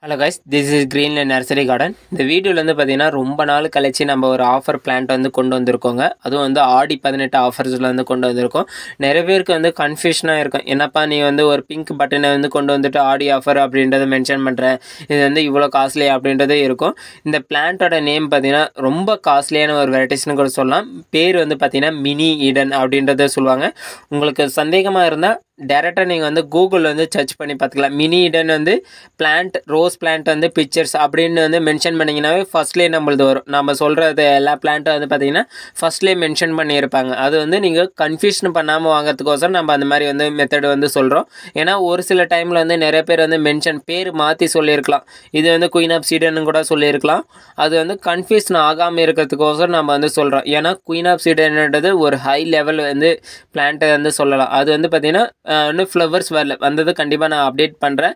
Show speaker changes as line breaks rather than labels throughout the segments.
Hello guys, this is Greenland nursery garden. இந்த வீடியோவில் வந்து பார்த்தீங்கன்னா ரொம்ப நாள் கழிச்சு நம்ம ஒரு ஆஃபர் பிளான்ட் வந்து கொண்டு வந்திருக்கோங்க. அதுவும் வந்து ஆடி 18 ஆஃபர்ஸில் வந்து கொண்டு வந்திருக்கோம். நிறைய பேருக்கு வந்து கன்ஃபியூஷனாக இருக்கும், என்னப்பா நீ வந்து ஒரு பிங்க் பட்டனை வந்து கொண்டு வந்துட்டு ஆடி ஆஃபர் அப்படின்றத மென்ஷன் பண்ணுறேன், இது வந்து இவ்வளோ காஸ்ட்லி அப்படின்றது இருக்கும். இந்த பிளான்ட்டோட நேம் பார்த்தீங்கன்னா ரொம்ப காஸ்ட்லியான ஒரு வெரைட்டிஸ்னு கூட சொல்லலாம். பேர் வந்து பார்த்தீங்கன்னா மினி ஈடன் அப்படின்றத சொல்லுவாங்க. உங்களுக்கு சந்தேகமாக இருந்தால் டேரெக்டாக நீங்கள் வந்து கூகுள் வந்து சர்ச் பண்ணி பார்த்துக்கலாம். மினி ஈடன் வந்து பிளான்ட் ரோஸ் பிளான்ட் வந்து பிக்சர்ஸ் அப்படின்னு வந்து மென்ஷன் பண்ணிங்கன்னாவே ஃபஸ்ட்லேயே நம்மளது வரும். நம்ம சொல்கிறது எல்லா பிளான்ட்டும் வந்து பார்த்திங்கன்னா ஃபஸ்ட்லேயே மென்ஷன் பண்ணியிருப்பாங்க. அது வந்து நீங்கள் கன்ஃபியூஷன் பண்ணாமல் வாங்கிறதுக்கோசரம் நம்ம அந்த மாதிரி வந்து மெத்தட் வந்து சொல்கிறோம். ஏன்னா ஒரு சில டைமில் வந்து நிறைய பேர் வந்து பேர் மாற்றி சொல்லியிருக்கலாம். இது வந்து குயின் ஆஃப் சீடன்னு கூட சொல்லியிருக்கலாம். அது வந்து கன்ஃபியூஷன் ஆகாமல் இருக்கிறதுக்கோசரம் நம்ம வந்து சொல்கிறோம். ஏன்னா குயின் ஆஃப் சீடன்ன்றது ஒரு ஹை லெவல் வந்து பிளான்ட்டை வந்து சொல்லலாம். அது வந்து பார்த்திங்கன்னா இன்னும் ஃப்ளவர்ஸ் வரல, வந்தது கண்டிப்பாக நான் அப்டேட் பண்ணுறேன்.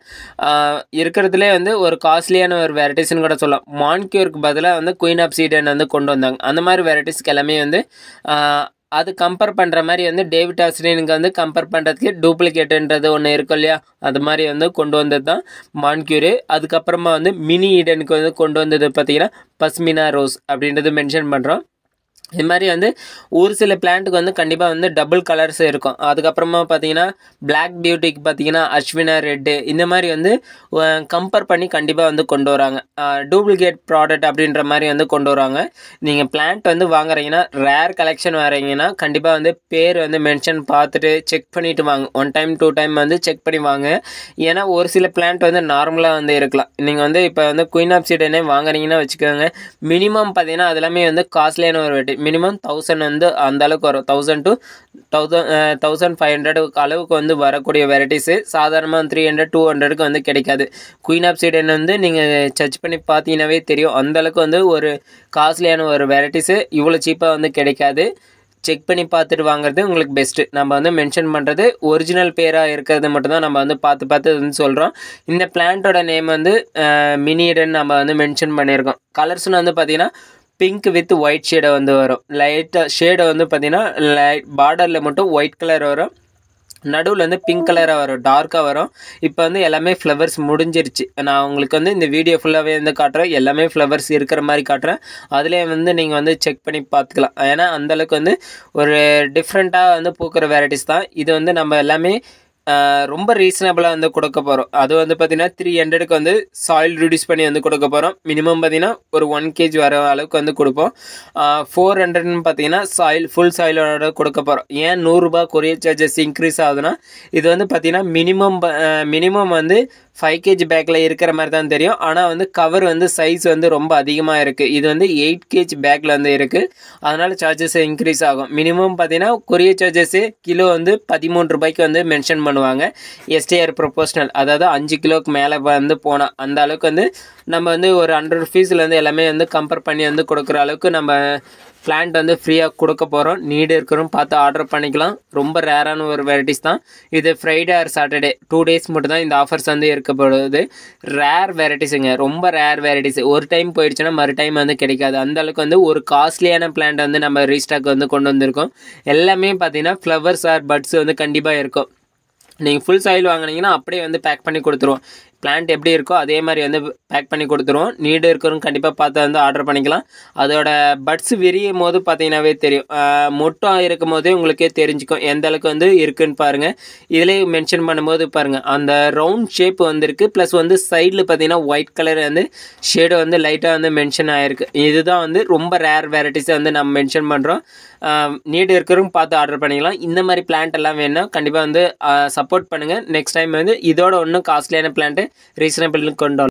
இருக்கிறதுலே வந்து ஒரு காஸ்ட்லியான ஒரு வெரைட்டிஸ்னு கூட சொல்லலாம். மான்க்யூருக்கு பதிலாக வந்து குயின் ஆஃப் சீடன் வந்து கொண்டு வந்தாங்க. அந்த மாதிரி வெரைட்டிஸ்க்கு எல்லாமே வந்து அது கம்பேர் பண்ணுற மாதிரி வந்து டேவிட் ஆஸ்டினுக்கு வந்து கம்பேர் பண்ணுறதுக்கு டூப்ளிகேட்டுன்றது ஒன்று இருக்கும் இல்லையா, அது மாதிரி வந்து கொண்டு வந்தது தான் மான்க்யூரு. அதுக்கப்புறமா வந்து மினி ஈடனுக்கு வந்து கொண்டு வந்தது பார்த்திங்கன்னா பஸ்மினா ரோஸ் அப்படின்றது மென்ஷன் பண்ணுறோம். இது மாதிரி வந்து ஒரு சில பிளான்ட்டுக்கு வந்து கண்டிப்பாக வந்து டபுள் கலர்ஸ் இருக்கும். அதுக்கப்புறமா பார்த்தீங்கன்னா பிளாக் பியூட்டிக்கு பார்த்தீங்கன்னா அஸ்வினா ரெட்டு, இந்த மாதிரி வந்து கம்பேர் பண்ணி கண்டிப்பாக வந்து கொண்டு வராங்க. டூப்ளிகேட் ப்ராடக்ட் அப்படின்ற மாதிரி வந்து கொண்டு வராங்க. நீங்கள் பிளான்ட் வந்து வாங்குறீங்கன்னா, ரேர் கலெக்ஷன் வாங்குறீங்கன்னா கண்டிப்பாக வந்து பேர் வந்து மென்ஷன் பார்த்துட்டு செக் பண்ணிவிட்டு வாங்க. 1 டைம் 2 டைம் வந்து செக் பண்ணி வாங்க. ஏன்னா ஒரு சில பிளான்ட் வந்து நார்மலாக வந்து இருக்கலாம். நீங்கள் வந்து இப்போ வந்து குயின் ஆஃப் சீடனே வாங்குறீங்கன்னா வச்சுக்கோங்க, மினிமம் பார்த்தீங்கன்னா அது எல்லாமே வந்து காஸ்ட்லியான ஒரு வெரைட்டி. மினிமம் 1000 வந்து அந்த அளவுக்கு வரும். 1000 to 1500 அளவுக்கு வந்து வரக்கூடிய வெரைட்டிஸு சாதாரணமாக 300 200க்கு வந்து கிடைக்காது. குயின் ஆஃப் சீடன் வந்து நீங்கள் சர்ச் பண்ணி பார்த்தீங்கன்னாவே தெரியும், அந்தளவுக்கு வந்து ஒரு காஸ்ட்லியான ஒரு வெரைட்டிஸு இவ்வளோ சீப்பாக வந்து கிடைக்காது. செக் பண்ணி பார்த்துட்டு வாங்குறது உங்களுக்கு பெஸ்ட்டு. நம்ம வந்து மென்ஷன் பண்ணுறது ஒரிஜினல் பேராக இருக்கிறது மட்டும்தான் நம்ம வந்து பார்த்து வந்து சொல்கிறோம். இந்த பிளான்ட்டோட நேம் வந்து மினி ஈடன் நம்ம வந்து மென்ஷன் பண்ணியிருக்கோம். கலர்ஸ்னு வந்து பார்த்திங்கன்னா பிங்க் வித் ஒயிட் ஷேடை வந்து வரும். லைட்டாக ஷேடை வந்து பார்த்திங்கன்னா லைட் பார்டரில் மட்டும் ஒயிட் கலர் வரும், நடுவில் வந்து பிங்க் கலராக வரும், டார்க்காக வரும். இப்போ வந்து எல்லாமே ஃப்ளவர்ஸ் முடிஞ்சிருச்சு. நான் உங்களுக்கு வந்து இந்த வீடியோ ஃபுல்லாகவே வந்து காட்டுறேன், எல்லாமே ஃப்ளவர்ஸ் இருக்கிற மாதிரி காட்டுறேன். அதிலே வந்து நீங்கள் வந்து செக் பண்ணி பார்த்துக்கலாம். ஏன்னா அந்தளவுக்கு வந்து ஒரு டிஃப்ரெண்ட்டாக வந்து பூக்கிற வெரைட்டிஸ் தான் இது. வந்து நம்ம எல்லாமே ரொம்ப ரீசனபிளாக வந்து கொடுக்க போகிறோம். அது வந்து பார்த்திங்கன்னா 300க்கு வந்து சாயில் ரிடியூஸ் பண்ணி வந்து கொடுக்க போகிறோம். மினிமம் பார்த்திங்கன்னா ஒரு 1 kg வர அளவுக்கு வந்து கொடுப்போம். 400ன்னு பார்த்திங்கன்னா ஃபுல் சாயிலோட கொடுக்க போகிறோம். ஏன் 100 ரூபா கொரியர் சார்ஜஸ் இன்க்ரீஸ் ஆகுதுன்னா, இது வந்து பார்த்திங்கன்னா மினிமம் வந்து 5 kg பேக்கில் இருக்கிற மாதிரி தான் தெரியும். ஆனால் வந்து கவர் வந்து சைஸ் வந்து ரொம்ப அதிகமாக இருக்குது. இது வந்து 8 kg பேக்கில் வந்து இருக்குது. அதனால் சார்ஜஸ் இன்க்ரீஸ் ஆகும். மினிமம் பார்த்திங்கன்னா கொரியர் சார்ஜஸ்ஸு கிலோ வந்து 13 ரூபாய்க்கு வந்து மென்ஷன் பண்ணுவாங்க. எஸ்டிஆர் ப்ரொபோஷனல், அதாவது 5 கிலோவுக்கு மேலே வந்து போனால் அந்த அளவுக்கு வந்து நம்ம வந்து ஒரு 100 rupeesலேருந்து எல்லாமே வந்து கம்பேர் பண்ணி வந்து கொடுக்குற அளவுக்கு நம்ம பிளான்ட் வந்து ஃப்ரீயாக கொடுக்க போகிறோம். நீடு இருக்கிறோம் பார்த்து ஆர்டர் பண்ணிக்கலாம். ரொம்ப ரேரான ஒரு வெரைட்டிஸ் தான் இது. ஃப்ரைடே ஆர் சாட்டர்டே 2 days மட்டும் தான் இந்த ஆஃபர்ஸ் வந்து இருக்கப்படுது. ரேர் வெரைட்டிஸுங்க, ரொம்ப ரேர் வெரைட்டிஸ். ஒரு டைம் போயிடுச்சுன்னா மறு டைம் வந்து கிடைக்காது. அந்தளவுக்கு வந்து ஒரு காஸ்ட்லியான பிளான்ட் வந்து நம்ம ரீஸ்டாக் வந்து கொண்டு வந்திருக்கோம். எல்லாமே பார்த்தீங்கன்னா ஃப்ளவர்ஸ் ஆர் பட்ஸ் வந்து கண்டிப்பாக இருக்கும். நீங்கள் ஃபுல் சாயில் வாங்கினீங்கன்னா அப்படியே வந்து பேக் பண்ணி கொடுத்துருவோம். பிளான்ட் எப்படி இருக்கோ அதே மாதிரி வந்து பேக் பண்ணி கொடுத்துருவோம். நீடு இருக்கிறவங்க கண்டிப்பாக பார்த்து வந்து ஆர்டர் பண்ணிக்கலாம். அதோட பட்ஸ் விரியும் போது பார்த்தீங்கன்னாவே தெரியும், மொட்டம் இருக்கும் போதே உங்களுக்கே தெரிஞ்சுக்கும் எந்த அளவுக்கு வந்து இருக்குன்னு பாருங்கள். இதிலே மென்ஷன் பண்ணும்போது பாருங்கள், அந்த ரவுண்ட் ஷேப் வந்துருக்கு. ப்ளஸ் வந்து சைடில் பார்த்தீங்கன்னா ஒயிட் கலர் வந்து ஷேடு வந்து லைட்டாக வந்து மென்ஷன் ஆகிருக்கு. இதுதான் வந்து ரொம்ப ரேர் வெரைட்டிஸை வந்து நம்ம மென்ஷன் பண்ணுறோம். நீடு இருக்கிறவங்க பார்த்து ஆர்டர் பண்ணிக்கலாம். இந்த மாதிரி பிளான்ட் எல்லாம் வேணும்னா கண்டிப்பாக வந்து சப்போர்ட் பண்ணுங்கள். நெக்ஸ்ட் டைம் வந்து இதோட இன்னும் காஸ்ட்லியான பிளான்ட்டு ரீசனபிள் கொண்டு